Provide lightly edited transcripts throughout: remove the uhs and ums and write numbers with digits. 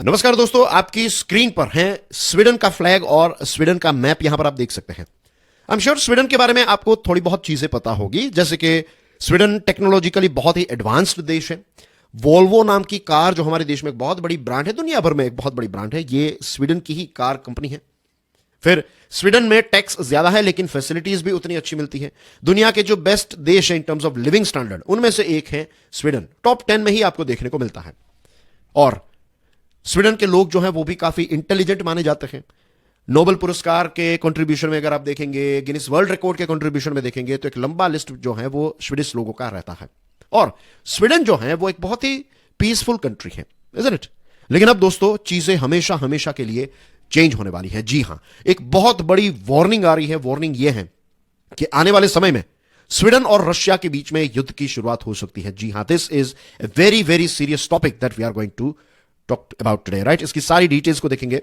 नमस्कार दोस्तों, आपकी स्क्रीन पर है स्वीडन का फ्लैग और स्वीडन का मैप यहां पर आप देख सकते हैं। आई एम श्योर स्वीडन के बारे में आपको थोड़ी बहुत चीजें पता होगी, जैसे कि स्वीडन टेक्नोलॉजिकली बहुत ही एडवांस्ड देश है। वोल्वो नाम की कार जो हमारे देश में एक बहुत बड़ी ब्रांड है, दुनिया भर में एक बहुत बड़ी ब्रांड है, ये स्वीडन की ही कार कंपनी है। फिर स्वीडन में टैक्स ज्यादा है लेकिन फैसिलिटीज भी उतनी अच्छी मिलती है। दुनिया के जो बेस्ट देश है in terms of living standard, उनमें से एक है स्वीडन। टॉप 10 में ही आपको देखने को मिलता है। और स्वीडन के लोग जो हैं वो भी काफी इंटेलिजेंट माने जाते हैं। नोबेल पुरस्कार के कंट्रीब्यूशन में अगर आप देखेंगे, गिनीज वर्ल्ड रिकॉर्ड के कंट्रीब्यूशन में देखेंगे, तो एक लंबा लिस्ट जो है वो स्वीडिश लोगों का रहता है। और स्वीडन जो है वो एक बहुत ही पीसफुल कंट्री है, इज़न्ट इट? लेकिन अब दोस्तों चीजें हमेशा हमेशा के लिए चेंज होने वाली है। जी हां, एक बहुत बड़ी वार्निंग आ रही है। वार्निंग यह है कि आने वाले समय में स्वीडन और रशिया के बीच में युद्ध की शुरुआत हो सकती है। जी हां, this is a very very serious topic that we are going to talk about today, right? इसकी सारी डिटेल्स को देखेंगे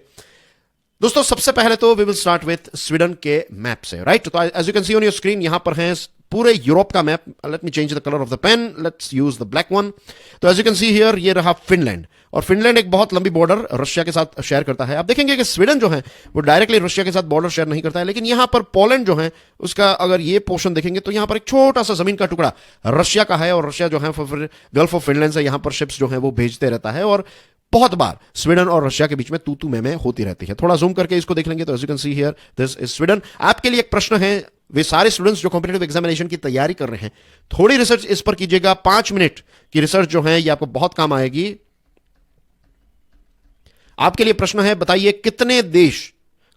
दोस्तों। सबसे पहले तो we will start with Sweden के मैप से, राइट? तो as you can see on your screen, यहां पर है पूरे यूरोप का map. Let me change the colour of the pen, let's use the black one. तो as you can see here, ये रहा फिनलैंड। और फिनलैंड एक बहुत लंबी बॉर्डर रशिया के साथ शेयर करता है। आप देखेंगे कि स्वीडन जो है वो डायरेक्टली रशिया के साथ बॉर्डर शेयर नहीं करता है, लेकिन यहां पर पोलैंड जो है उसका अगर ये पोर्शन देखेंगे तो यहां पर एक छोटा सा जमीन का टुकड़ा रशिया का है। और रशिया जो है फिर गल्फ ऑफ फिनलैंड से यहां पर शिप्स जो है वो भेजते रहता है। और बहुत बार स्वीडन और रशिया के बीच में तू में होती रहती है। थोड़ा जूम करके इसको देख लेंगे तो as you can see here, this is Sweden. आपके लिए एक प्रश्न है, वे सारे स्टूडेंट्स जो कॉम्पिटिटिव एग्जामिनेशन की तैयारी कर रहे हैं, थोड़ी रिसर्च इस पर कीजिएगा। 5 मिनट की रिसर्च जो है ये आपको बहुत काम आएगी। आपके लिए प्रश्न है, बताइए कितने देश,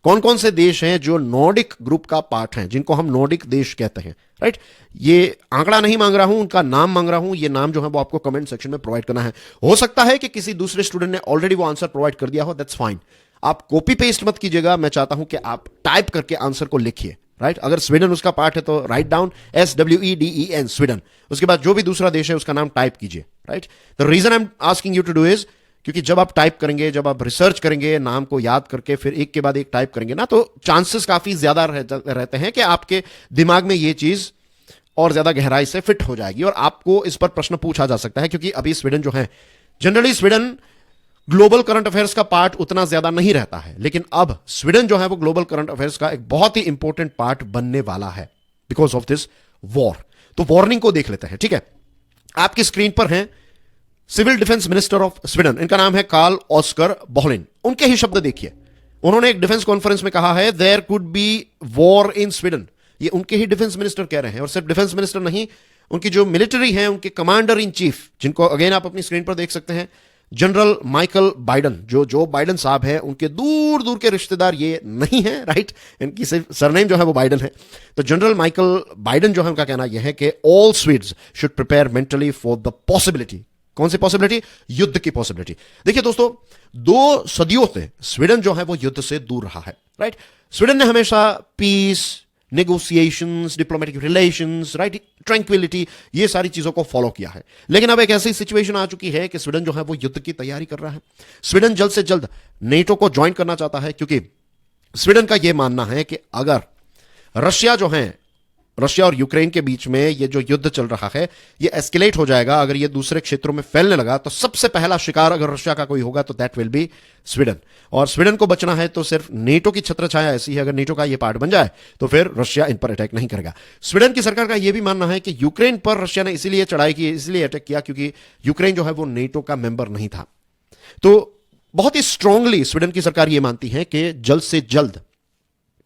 कौन कौन से देश हैं जो नॉर्डिक ग्रुप का पार्ट हैं, जिनको हम नॉर्डिक देश कहते हैं, राइट? ये आंकड़ा नहीं मांग रहा हूं, उनका नाम मांग रहा हूं। ये नाम जो है वो आपको कमेंट सेक्शन में प्रोवाइड करना है। हो सकता है कि किसी दूसरे स्टूडेंट ने ऑलरेडी वो आंसर प्रोवाइड कर दिया हो, दैट्स फाइन। आप कॉपी पेस्ट मत कीजिएगा। मैं चाहता हूं कि आप टाइप करके आंसर को लिखिए, राइट? अगर स्वीडन उसका पार्ट है तो राइट डाउन SWEDEN स्वीडन। उसके बाद जो भी दूसरा देश है उसका नाम टाइप कीजिए, right? The reason I am asking you to do is, क्योंकि जब आप टाइप करेंगे, जब आप रिसर्च करेंगे, नाम को याद करके फिर एक के बाद एक टाइप करेंगे ना, तो चांसेस काफी ज्यादा रहते हैं कि आपके दिमाग में ये चीज और ज्यादा गहराई से फिट हो जाएगी और आपको इस पर प्रश्न पूछा जा सकता है। क्योंकि अभी स्वीडन जो है, generally Sweden global current affairs का पार्ट उतना ज्यादा नहीं रहता है, लेकिन अब स्वीडन जो है वो ग्लोबल करंट अफेयर्स का एक बहुत ही इंपॉर्टेंट पार्ट बनने वाला है बिकॉज ऑफ दिस वॉर। तो वार्निंग को देख लेते हैं, ठीक है? आपकी स्क्रीन पर है civil defence minister of Sweden, इनका नाम है कार्ल ऑस्कर बोहलिन। उनके ही शब्द देखिए, उन्होंने एक डिफेंस कॉन्फ्रेंस में कहा है there could be war in Sweden. ये उनके ही डिफेंस मिनिस्टर कह रहे हैं। और सिर्फ डिफेंस मिनिस्टर नहीं, उनकी जो मिलिट्री है, उनके कमांडर इन चीफ, जिनको अगेन आप अपनी स्क्रीन पर देख सकते हैं, जनरल माइकल बाइडन, जो बाइडन साहब है, उनके दूर दूर के रिश्तेदार ये नहीं है, राइट? इनकी सिर्फ सरनेम जो है वो बाइडन है। तो जनरल माइकल बाइडन जो है उनका कहना यह है कि all Swedes should prepare mentally for the possibility. कौन सी पॉसिबिलिटी? युद्ध की पॉसिबिलिटी। देखिए दोस्तों, 2 सदियों से स्वीडन जो है वो युद्ध से दूर रहा है, राइट? स्वीडन ने हमेशा peace, negotiations, diplomatic relations, right, tranquillity, ये सारी चीजों को फॉलो किया है। लेकिन अब एक ऐसी सिचुएशन आ चुकी है कि स्वीडन जो है वो युद्ध की तैयारी कर रहा है। स्वीडन जल्द से जल्द नेटो को ज्वाइन करना चाहता है, क्योंकि स्वीडन का यह मानना है कि अगर रशिया और यूक्रेन के बीच में ये जो युद्ध चल रहा है ये एस्केलेट हो जाएगा, अगर ये दूसरे क्षेत्रों में फैलने लगा, तो सबसे पहला शिकार अगर रशिया का कोई होगा तो दैट विल बी स्वीडन। और स्वीडन को बचना है तो सिर्फ नेटो की छत्रछाया ऐसी है, अगर नेटो का ये पार्ट बन जाए तो फिर रशिया इन पर अटैक नहीं करेगा। स्वीडन की सरकार का यह भी मानना है कि यूक्रेन पर रशिया ने इसीलिए चढ़ाई की, इसलिए अटैक किया क्योंकि यूक्रेन जो है वो नेटो का मेंबर नहीं था। तो बहुत ही स्ट्रांगली स्वीडन की सरकार यह मानती है कि जल्द से जल्द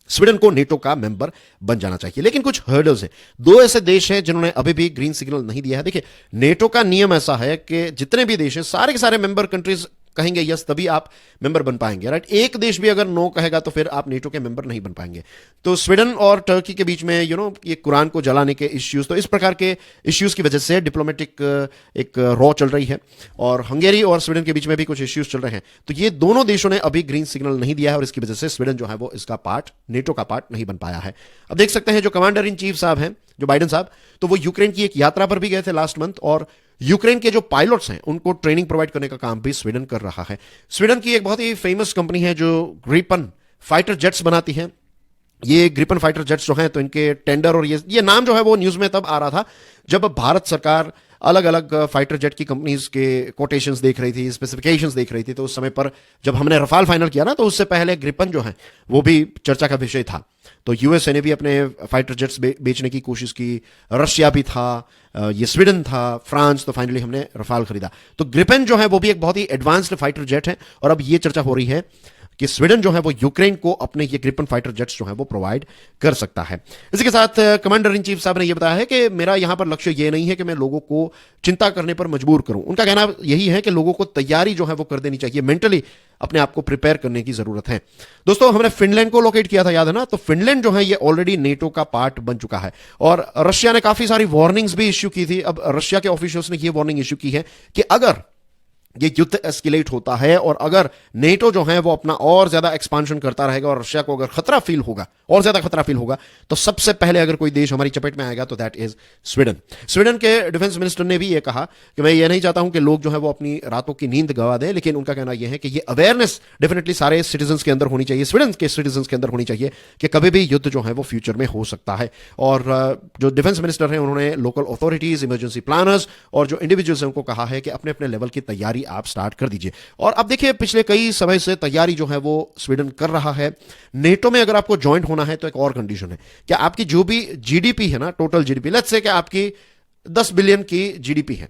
स्वीडन को नेटो का मेंबर बन जाना चाहिए। लेकिन कुछ हर्डल्स हैं। 2 ऐसे देश हैं जिन्होंने अभी भी ग्रीन सिग्नल नहीं दिया है। देखिए, नेटो का नियम ऐसा है कि जितने भी देश हैं, सारे के सारे मेंबर कंट्रीज कहेंगे यस, तभी आप मेंबर बन पाएंगे, राइट? एक देश भी अगर नो कहेगा तो फिर आप नेटो के मेंबर नहीं बन पाएंगे। तो स्वीडन और टर्की के बीच में ये कुरान को जलाने के इश्यूज, तो इस प्रकार के इश्यूज की वजह से डिप्लोमेटिक एक रॉ चल रही है। और हंगेरी और स्वीडन के बीच में भी कुछ इश्यूज चल रहे हैं। तो ये दोनों देशों ने अभी ग्रीन सिग्नल नहीं दिया है और इसकी वजह से स्वीडन जो है वो इसका पार्ट, नेटो का पार्ट नहीं बन पाया है। अब देख सकते हैं जो कमांडर इन चीफ साहब हैं, जो बाइडन साहब, तो वो यूक्रेन की एक यात्रा पर भी गए थे लास्ट मंथ। और यूक्रेन के जो पायलट्स हैं उनको ट्रेनिंग प्रोवाइड करने का काम भी स्वीडन कर रहा है। स्वीडन की एक बहुत ही फेमस कंपनी है जो ग्रिपन फाइटर जेट्स बनाती है। ये ग्रिपन फाइटर जेट्स जो हैं तो इनके टेंडर और ये नाम जो है वो न्यूज में तब आ रहा था जब भारत सरकार अलग अलग फाइटर जेट की कंपनीज के कोटेशंस देख रही थी, स्पेसिफिकेशंस देख रही थी। तो उस समय पर जब हमने रफाल फाइनल किया ना, तो उससे पहले ग्रिपन जो है वो भी चर्चा का विषय था। तो यूएसए ने भी अपने फाइटर जेट्स बेचने की कोशिश की, रशिया भी था, ये स्वीडन था, फ्रांस, तो फाइनली हमने रफाल खरीदा। तो ग्रिपेन जो है वो भी एक बहुत ही एडवांस्ड फाइटर जेट है, और अब ये चर्चा हो रही है कि स्वीडन जो है वो यूक्रेन को अपने ये ग्रिपन फाइटर जेट्स जो है वो प्रोवाइड कर सकता है। इसी के साथ कमांडर इन चीफ साहब ने ये बताया है कि मेरा यहां पर लक्ष्य ये नहीं है कि मैं लोगों को चिंता करने पर मजबूर करूं। उनका कहना यही है कि लोगों को तैयारी जो है वो कर देनी चाहिए, मेंटली अपने आप को प्रिपेयर करने की जरूरत है। दोस्तों, हमने फिनलैंड को लोकेट किया था, याद है ना? तो फिनलैंड जो है ये ऑलरेडी नेटो का पार्ट बन चुका है, और रशिया ने काफी सारी वार्निंग्स भी इश्यू की थी। अब रशिया के ऑफिशियल्स ने ये वार्निंग इश्यू की है कि अगर ये युद्ध एस्केलेट होता है और अगर नेटो जो है वो अपना और ज्यादा एक्सपांशन करता रहेगा और रशिया को अगर खतरा फील होगा, और ज्यादा खतरा फील होगा, तो सबसे पहले अगर कोई देश हमारी चपेट में आएगा तो दैट इज स्वीडन। स्वीडन के डिफेंस मिनिस्टर ने भी ये कहा कि मैं ये नहीं चाहता हूं कि लोग जो है वो अपनी रातों की नींद गवा दें, लेकिन उनका कहना यह है कि ये अवेयरनेस डेफिनेटली सारे सिटीजन के अंदर होनी चाहिए, स्वीडन के सिटीजन के अंदर होनी चाहिए कि कभी भी युद्ध जो है वो फ्यूचर में हो सकता है। और जो डिफेंस मिनिस्टर हैं उन्होंने लोकल अथॉरिटीज, इमरजेंसी प्लानर्स और जो इंडिविजुअल्स हैं उनको कहा है कि अपने अपने लेवल की तैयारी आप स्टार्ट कर दीजिए। और अब देखिए, पिछले कई समय से तैयारी जो है वो स्वीडन कर रहा है। नेटो में अगर आपको ज्वाइंट होना है तो एक और कंडीशन है कि आपकी जो भी जीडीपी है ना, टोटल जीडीपी, लेट्स से कि आपकी 10 बिलियन की जीडीपी है,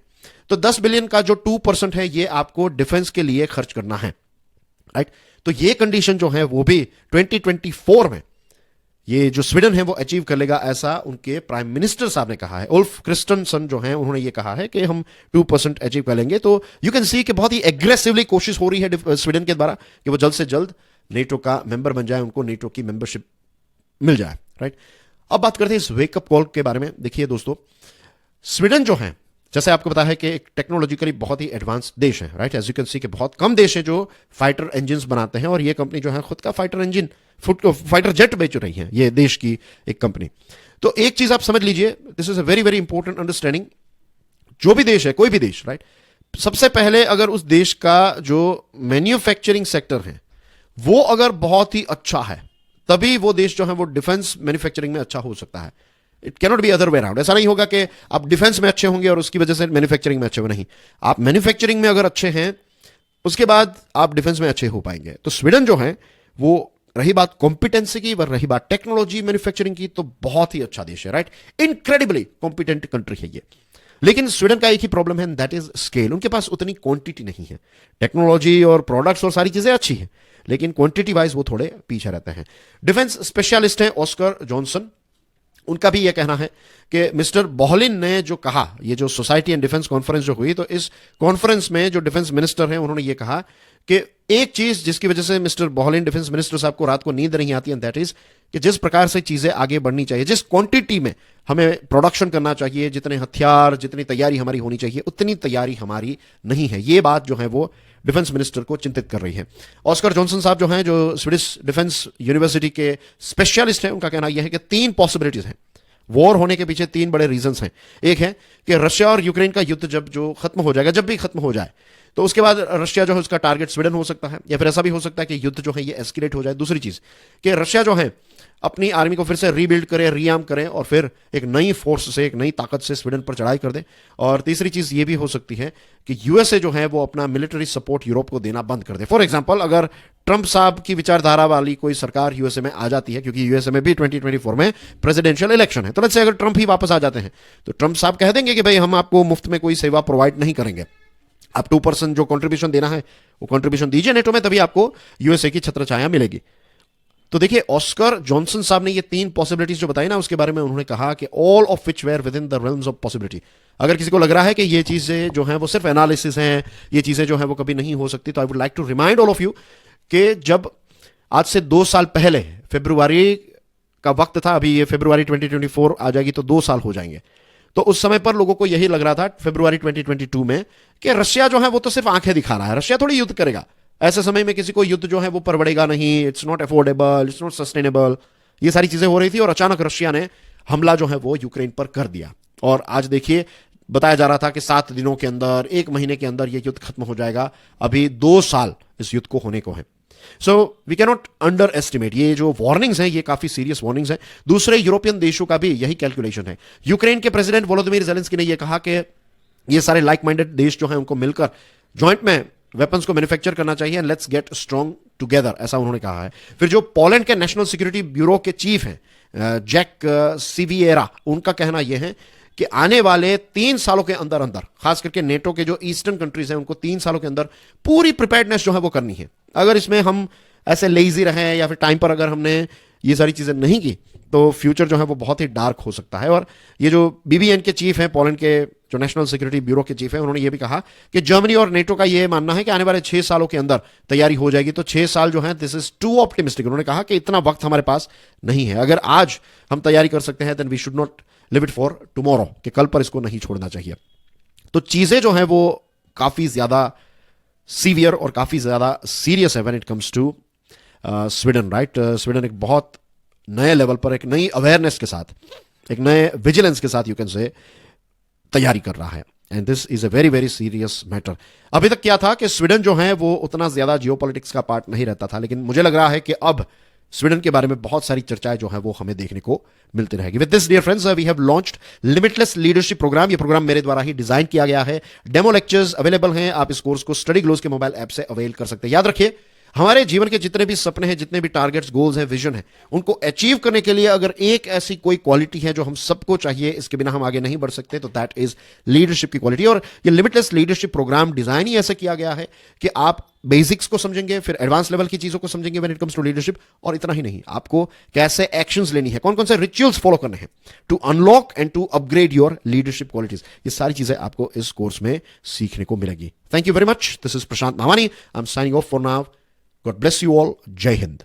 तो 10 बिलियन का जो 2% है ये आपको डिफेंस के लिए खर्च करना है, राइट? तो ये कंडीशन जो है वो भी 2024 में ये जो स्वीडन है वो अचीव कर लेगा, ऐसा उनके प्राइम मिनिस्टर साहब ने कहा है। उल्फ क्रिस्टनसन जो है उन्होंने ये कहा है कि हम 2% अचीव कर लेंगे। तो यू कैन सी कि बहुत ही एग्रेसिवली कोशिश हो रही है स्वीडन के द्वारा कि वो जल्द से जल्द नेटो का मेंबर बन जाए, उनको नेटो की मेंबरशिप मिल जाए, राइट? अब बात करते हैं इस वेकअप कॉल के बारे में। देखिए दोस्तों, स्वीडन जो है, जैसे आपको पता है कि एक टेक्नोलॉजिकली बहुत ही एडवांस देश है, right? As you can see कि बहुत कम देश है जो फाइटर इंजन बनाते हैं, और ये कंपनी जो है खुद का फाइटर जेट बेच रही है, ये देश की एक कंपनी। तो एक चीज आप समझ लीजिए, this is a very very important understanding. जो भी देश है, कोई भी देश, राइट, सबसे पहले अगर उस देश का जो मैन्युफैक्चरिंग सेक्टर है वो अगर बहुत ही अच्छा है, तभी वो देश जो है वो डिफेंस मैन्युफैक्चरिंग में अच्छा हो सकता है। It cannot be other way around. ऐसा नहीं होगा कि आप डिफेंस में अच्छे होंगे और उसकी वजह से मैन्युफैक्चरिंग में अच्छे हो, नहीं। आप मैन्युफैक्चरिंग में अगर अच्छे हैं, उसके बाद आप डिफेंस में अच्छे हो पाएंगे। तो स्वीडन जो है वो, रही बात कॉम्पिटेंसी की, रही बात टेक्नोलॉजी मैन्युफैक्चरिंग की, तो बहुत ही अच्छा देश है, राइट? इनक्रेडिबली कॉम्पिटेंट कंट्री है ये। लेकिन स्वीडन का एक ही प्रॉब्लम है, दैट इज स्केल। उनके पास उतनी क्वांटिटी नहीं है। टेक्नोलॉजी और प्रोडक्ट्स और सारी चीजें अच्छी हैं, लेकिन क्वांटिटी वाइज वो थोड़े पीछे रहते हैं। डिफेंस स्पेशलिस्ट हैं ऑस्कर जॉनसन, उनका भी यह कहना है कि मिस्टर बोहलिन ने जो कहा, ये जो सोसाइटी एंड डिफेंस कॉन्फ्रेंस जो हुई, तो इस कॉन्फ्रेंस में जो डिफेंस मिनिस्टर हैं उन्होंने ये कहा कि एक चीज जिसकी वजह से मिस्टर बोहलिन, डिफेंस मिनिस्टर साहब को रात को नींद नहीं आती है, दैट इज कि जिस प्रकार से चीजें आगे बढ़नी चाहिए, जिस क्वांटिटी में हमें प्रोडक्शन करना चाहिए, जितने हथियार, जितनी तैयारी हमारी होनी चाहिए, उतनी तैयारी हमारी नहीं है। ये बात जो है वो डिफेंस मिनिस्टर को चिंतित कर रही है। ऑस्कर जॉनसन साहब जो हैं, जो स्वीडिश डिफेंस यूनिवर्सिटी के स्पेशलिस्ट हैं, उनका कहना यह है कि 3 पॉसिबिलिटीज हैं। वॉर होने के पीछे 3 बड़े रीजंस हैं। एक है कि रशिया और यूक्रेन का युद्ध जब जो खत्म हो जाएगा, जब भी खत्म हो जाए, तो उसके बाद रशिया जो है उसका टारगेट स्वीडन हो सकता है, या फिर ऐसा भी हो सकता है कि युद्ध जो है ये एस्केलेट हो जाए। दूसरी चीज कि रशिया जो है अपनी आर्मी को फिर से रीबिल्ड करे, रीआर्म करें, और फिर एक नई फोर्स से, एक नई ताकत से स्वीडन पर चढ़ाई कर दे। और तीसरी चीज ये भी हो सकती है कि यूएसए जो है वो अपना मिलिट्री सपोर्ट यूरोप को देना बंद कर दे। फॉर एग्जांपल, अगर ट्रंप साहब की विचारधारा वाली कोई सरकार यूएसए में आ जाती है, क्योंकि यूएसए में भी 2024 में प्रेसिडेंशियल इलेक्शन है, तो लेट्स से अगर ट्रंप ही वापस आ जाते हैं, तो ट्रंप साहब कह देंगे कि भाई हम आपको मुफ्त में कोई सेवा प्रोवाइड नहीं करेंगे, आप 2% जो कंट्रीब्यूशन देना है वो कंट्रीब्यूशन दीजिए नेटो में, तभी आपको यूएसए की छत्रछाया मिलेगी। तो देखिए, ऑस्कर जॉनसन साहब ने ये 3 पॉसिबिलिटीज जो बताई ना, उसके बारे में उन्होंने कहा कि all of which were within the realms of possibility. अगर किसी को लग रहा है कि ये चीजें जो हैं वो सिर्फ एनालिसिस हैं, ये चीजें जो हैं वो कभी नहीं हो सकती, तो I would like to remind all of you कि जब आज से 2 साल पहले फरवरी का वक्त था, अभी ये फरवरी 2024 आ जाएगी तो 2 साल हो जाएंगे, तो उस समय पर लोगों को यही लग रहा था फरवरी 2022 में कि रशिया जो है वो तो सिर्फ आंखें दिखा रहा है, रशिया थोड़ी युद्ध करेगा। ऐसे समय में किसी को युद्ध जो है वो परवड़ेगा नहीं, it's not affordable, it's not sustainable, ये सारी चीजें हो रही थी। और अचानक रशिया ने हमला जो है वो यूक्रेन पर कर दिया, और आज देखिए बताया जा रहा था कि 7 दिनों के अंदर, 1 महीने के अंदर ये युद्ध खत्म हो जाएगा। अभी 2 साल इस युद्ध को होने को है। So we cannot underestimate, ये जो वार्निंग्स हैं ये काफी सीरियस वार्निंग्स हैं। दूसरे यूरोपियन देशों का भी यही कैलकुलेशन है। यूक्रेन के प्रेसिडेंट वोलोदिमीर जेलेंस्की ने यह कहा कि ये सारे लाइक माइंडेड देश जो हैं उनको मिलकर जॉइंट में वेपन्स को मैन्युफैक्चर करना चाहिए and let's get strong together, ऐसा उन्होंने कहा है। फिर जो पोलैंड के नेशनल सिक्योरिटी ब्यूरो के चीफ हैं जैक सिविएरा, उनका कहना यह है कि आने वाले 3 सालों के अंदर अंदर, खास करके नेटो के जो ईस्टर्न कंट्रीज हैं उनको 3 सालों के अंदर पूरी प्रिपेयर्डनेस जो है वो करनी है। अगर इसमें हम ऐसे लेजी रहे या फिर टाइम पर अगर हमने ये सारी चीजें नहीं की तो फ्यूचर जो है वो बहुत ही डार्क हो सकता है। और ये जो बीबीएन के चीफ हैं, पोलैंड के जो नेशनल सिक्योरिटी ब्यूरो के चीफ हैं, उन्होंने ये भी कहा कि जर्मनी और नेटो का ये मानना है कि आने वाले 6 सालों के अंदर तैयारी हो जाएगी। तो 6 साल जो है दिस इज टू ऑप्टिमिस्टिक। उन्होंने कहा कि इतना वक्त हमारे पास नहीं है। अगर आज हम तैयारी कर सकते हैं then we should not leave it for tomorrow, कि कल पर इसको नहीं छोड़ना चाहिए। तो चीजें जो हैं वो काफी ज्यादा सीवियर और काफी ज्यादा सीरियस है when it comes to Sweden, right. Sweden एक बहुत नए लेवल पर, एक नई अवेयरनेस के साथ, एक नए विजिलेंस के साथ यू कैन से तैयारी कर रहा है and this is a very very serious matter. अभी तक क्या था कि स्वीडन जो है वो उतना ज्यादा जियोपॉलिटिक्स का पार्ट नहीं रहता था, लेकिन मुझे लग रहा है कि अब स्वीडन के बारे में बहुत सारी चर्चाएं जो है वो हमें देखने को मिलती रहेगी। With this dear friends we have launched limitless leadership programme. ये प्रोग्राम मेरे द्वारा ही डिजाइन किया गया है। डेमो लेक्चर्स अवेलेबल हैं, आप इस कोर्स को स्टडी ग्लोस के मोबाइल ऐप से अवेल कर सकते हैं। याद रखिए, हमारे जीवन के जितने भी सपने हैं, जितने भी टारगेट्स, गोल्स हैं, विजन है, उनको अचीव करने के लिए अगर एक ऐसी कोई क्वालिटी है जो हम सबको चाहिए, इसके बिना हम आगे नहीं बढ़ सकते, तो दैट इज लीडरशिप की क्वालिटी। और ये लिमिटलेस लीडरशिप प्रोग्राम डिजाइन ही ऐसा किया गया है कि आप बेसिक्स को समझेंगे, फिर एडवांस लेवल की चीजों को समझेंगे when it comes to leadership. और इतना ही नहीं, आपको कैसे एक्शंस लेनी है, कौन कौन से रिचुअल्स फॉलो करने हैं to unlock and to upgrade your leadership qualities, ये सारी चीजें आपको इस कोर्स में सीखने को मिलेगी। Thank you very much. This is Prashant Mawani. I am signing off for now. God bless you all. Jai Hind.